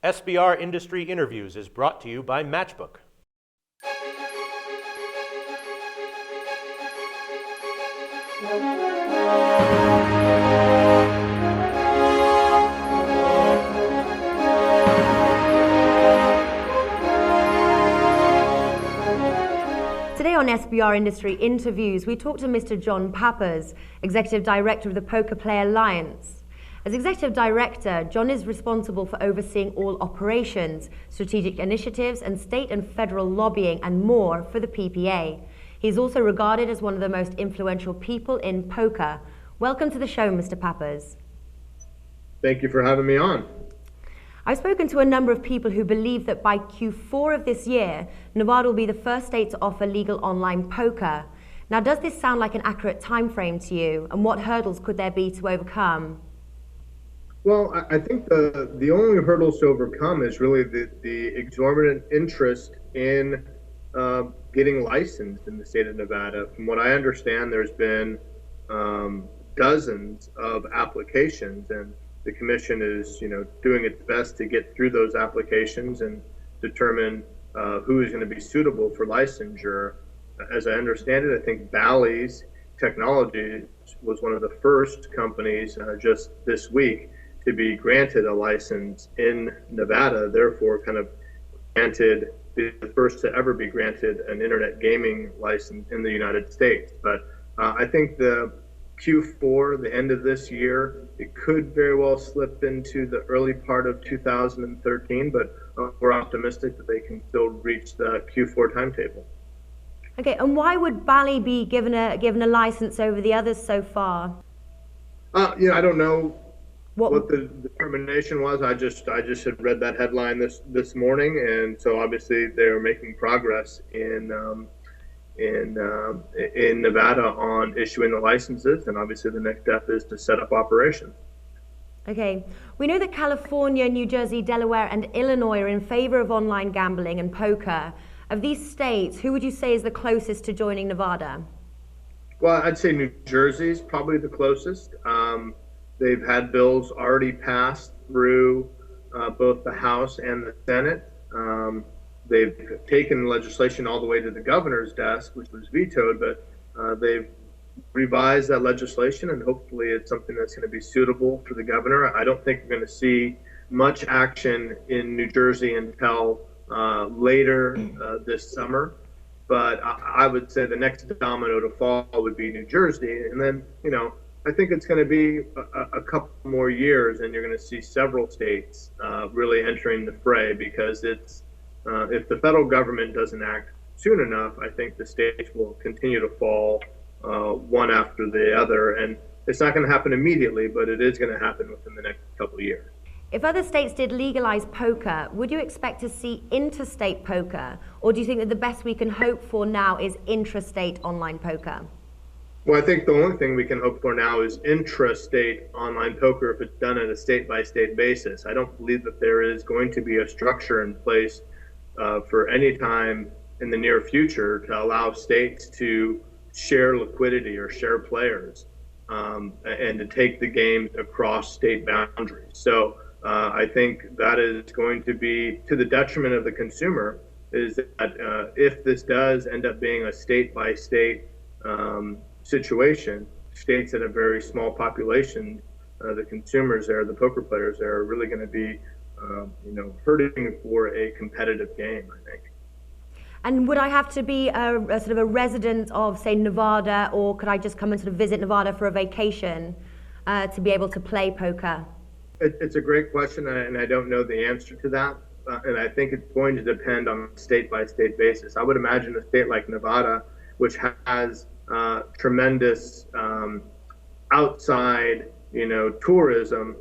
SBR Industry Interviews is brought to you by Matchbook. Today on SBR Industry Interviews, we talk to Mr. John Pappas, Executive Director of the Poker Play Alliance. As Executive Director, John is responsible for overseeing all operations, strategic initiatives, and state and federal lobbying and more for the PPA. He's also regarded as one of the most influential people in poker. Welcome to the show, Mr. Pappas. Thank you for having me on. I've spoken to a number of people who believe that by Q4 of this year, Nevada will be the first state to offer legal online poker. Now, does this sound like an accurate time frame to you, and what hurdles could there be to overcome? Well, I think the only hurdles to overcome is really the exorbitant interest in getting licensed in the state of Nevada. From what I understand, there's been dozens of applications, and the commission is, doing its best to get through those applications and determine who is going to be suitable for licensure. As I understand it, I think Bally's Technology was one of the first companies just this week to be granted a license in Nevada, therefore kind of granted the first to ever be granted an internet gaming license in the United States. But I think the Q4, the end of this year, it could very well slip into the early part of 2013, but we're optimistic that they can still reach the Q4 timetable. Okay, and why would Bally be given a license over the others so far? I don't know what the determination was. I just had read that headline this morning, and so obviously they're making progress in Nevada on issuing the licenses, and obviously the next step is to set up operations. Okay, we know that California, New Jersey, Delaware, and Illinois are in favor of online gambling and poker. Of these states, who would you say is the closest to joining Nevada? Well, I'd say New Jersey's probably the closest. They've had bills already passed through both the House and the Senate. They've taken legislation all the way to the governor's desk, which was vetoed, but they've revised that legislation, and hopefully it's something that's going to be suitable for the governor. I don't think we're going to see much action in New Jersey until later this summer, but I would say the next domino to fall would be New Jersey, and then, I think it's going to be a couple more years, and you're going to see several states really entering the fray, because it's if the federal government doesn't act soon enough, I think the states will continue to fall one after the other, and it's not going to happen immediately, but it is going to happen within the next couple of years. If other states did legalize poker, would you expect to see interstate poker, or do you think that the best we can hope for now is intrastate online poker? Well, I think the only thing we can hope for now is intrastate online poker if it's done on a state-by-state basis. I don't believe that there is going to be a structure in place for any time in the near future to allow states to share liquidity or share players and to take the games across state boundaries. So I think that is going to be to the detriment of the consumer, is that if this does end up being a state-by-state situation, states that have very small population, the consumers there, the poker players there, are really going to be hurting for a competitive game, I think. And would I have to be a sort of a resident of, say, Nevada, or could I just come and sort of visit Nevada for a vacation to be able to play poker? It's a great question, and I don't know the answer to that. And I think it's going to depend on a state-by-state basis. I would imagine a state like Nevada, which has tremendous outside, tourism,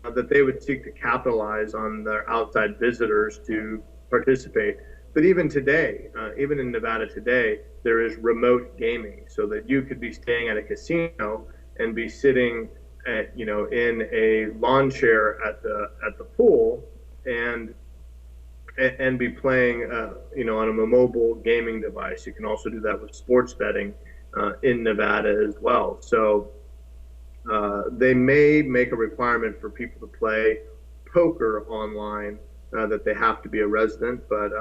that they would seek to capitalize on their outside visitors to participate. But even today, even in Nevada today, there is remote gaming, so that you could be staying at a casino and be sitting at, in a lawn chair at the pool and be playing, on a mobile gaming device. You can also do that with sports betting in Nevada as well. So they may make a requirement for people to play poker online that they have to be a resident. But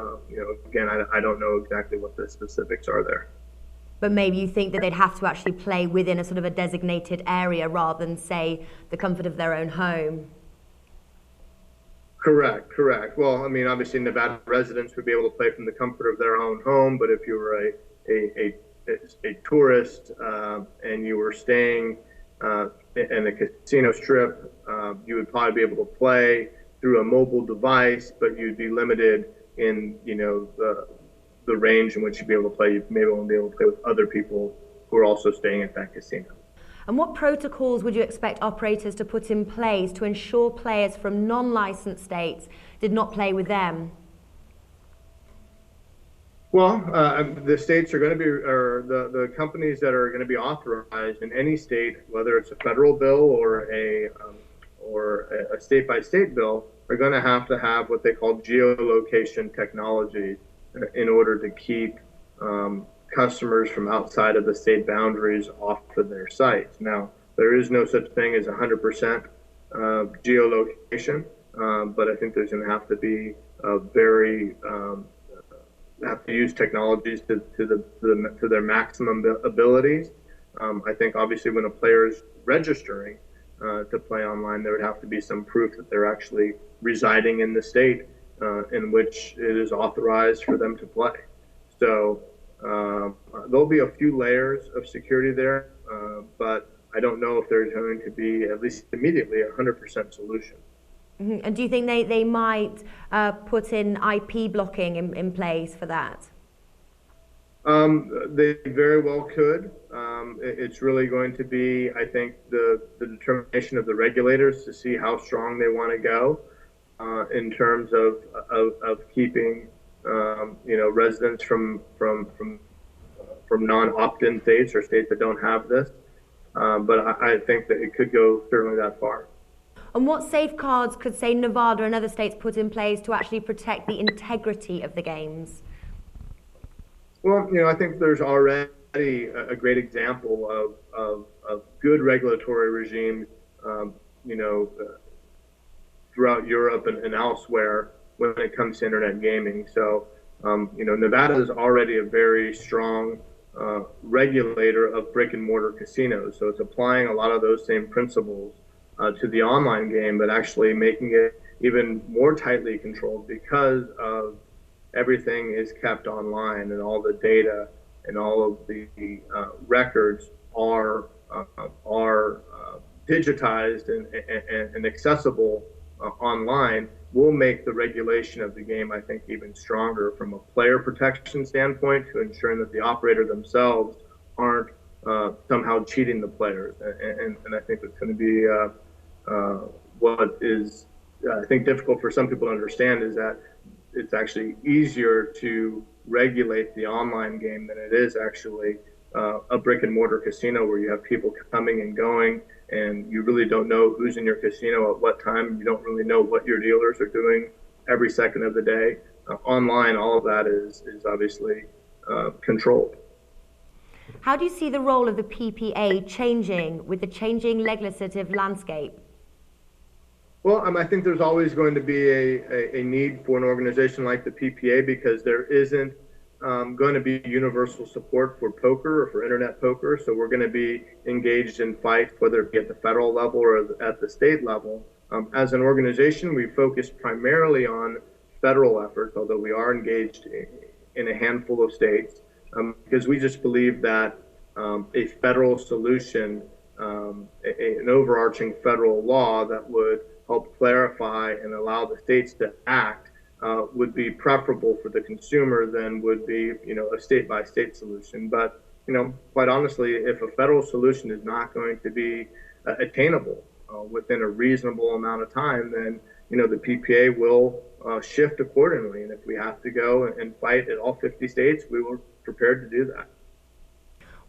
again, I don't know exactly what the specifics are there. But maybe you think that they'd have to actually play within a sort of a designated area rather than, say, the comfort of their own home. Correct. Well, I mean, obviously Nevada residents would be able to play from the comfort of their own home, but if you were a tourist and you were staying in a casino strip, you would probably be able to play through a mobile device, but you'd be limited in the range in which you'd be able to play. You maybe won't be able to play with other people who are also staying at that casino. And what protocols would you expect operators to put in place to ensure players from non-licensed states did not play with them? Well, the states are going to be, or the companies that are going to be authorized in any state, whether it's a federal bill or a state-by-state bill, are going to have what they call geolocation technology in order to keep customers from outside of the state boundaries off of their sites. Now, there is no such thing as 100% geolocation, but I think there's going to have to be a very have to use technologies to their maximum abilities. I think obviously when a player is registering to play online, there would have to be some proof that they're actually residing in the state in which it is authorized for them to play. So there'll be a few layers of security there, but I don't know if there's going to be, at least immediately, a 100% solution. Mm-hmm. And do you think they might put in IP blocking in place for that? They very well could. It's really going to be, I think, the determination of the regulators to see how strong they want to go in terms of keeping residents from non-opt-in states or states that don't have this. But I think that it could go certainly that far. And what safeguards could, say, Nevada and other states put in place to actually protect the integrity of the games? Well, I think there's already a great example of good regulatory regimes, throughout Europe and elsewhere when it comes to internet gaming. So, Nevada is already a very strong regulator of brick and mortar casinos. So it's applying a lot of those same principles to the online game, but actually making it even more tightly controlled because of everything is kept online and all the data and all of the records are digitized and accessible online. Will make the regulation of the game, I think, even stronger from a player protection standpoint to ensuring that the operator themselves aren't somehow cheating the players. And I think it's going to be what is, I think, difficult for some people to understand is that it's actually easier to regulate the online game than it is actually a brick and mortar casino where you have people coming and going and you really don't know who's in your casino at what time. You don't really know what your dealers are doing every second of the day. Online, all of that is obviously controlled. How do you see the role of the PPA changing with the changing legislative landscape? Well, I think there's always going to be a need for an organization like the PPA because there isn't going to be universal support for poker or for internet poker. So we're going to be engaged in fights, whether it be at the federal level or at the state level. As an organization, we focus primarily on federal efforts, although we are engaged in a handful of states, because we just believe that a federal solution, an overarching federal law that would help clarify and allow the states to act would be preferable for the consumer than would be, a state-by-state solution. But, quite honestly, if a federal solution is not going to be attainable within a reasonable amount of time, then, the PPA will shift accordingly. And if we have to go and fight at all 50 states, we were prepared to do that.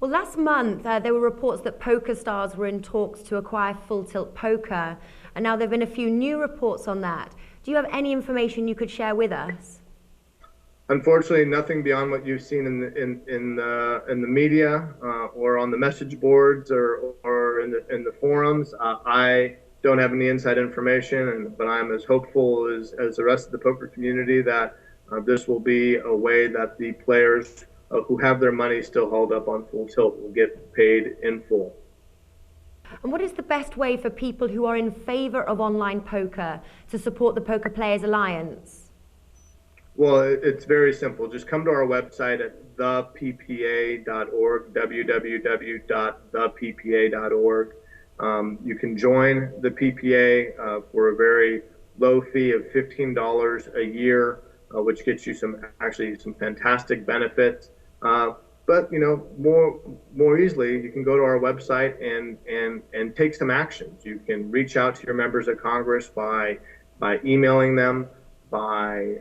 Well, last month, there were reports that PokerStars were in talks to acquire Full Tilt Poker, and now there have been a few new reports on that. Do you have any information you could share with us? Unfortunately, nothing beyond what you've seen in the media or on the message boards or in the forums. I don't have any inside information, but I'm as hopeful as the rest of the poker community that this will be a way that the players who have their money still held up on full tilt will get paid in full. And what is the best way for people who are in favor of online poker to support the Poker Players Alliance? Well, it's very simple. Just come to our website at theppa.org, www.theppa.org. You can join the PPA for a very low fee of $15 a year, which gets you some fantastic benefits. But more easily, you can go to our website and take some actions. You can reach out to your members of Congress by emailing them, by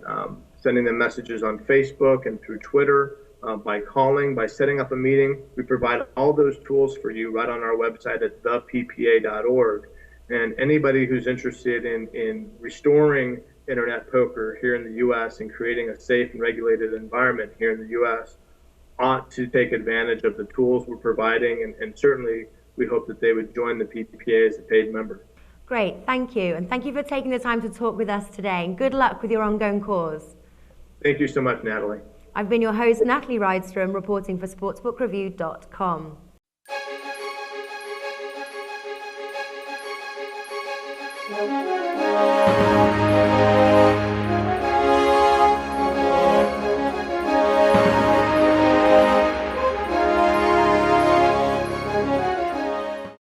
sending them messages on Facebook and through Twitter, by calling, by setting up a meeting. We provide all those tools for you right on our website at theppa.org. And anybody who's interested in restoring internet poker here in the U.S. and creating a safe and regulated environment here in the U.S. ought to take advantage of the tools we're providing, and certainly we hope that they would join the PPA as a paid member. Great, thank you. And thank you for taking the time to talk with us today, and good luck with your ongoing cause. Thank you so much, Natalie. I've been your host, Natalie Rydstrom, reporting for sportsbookreview.com.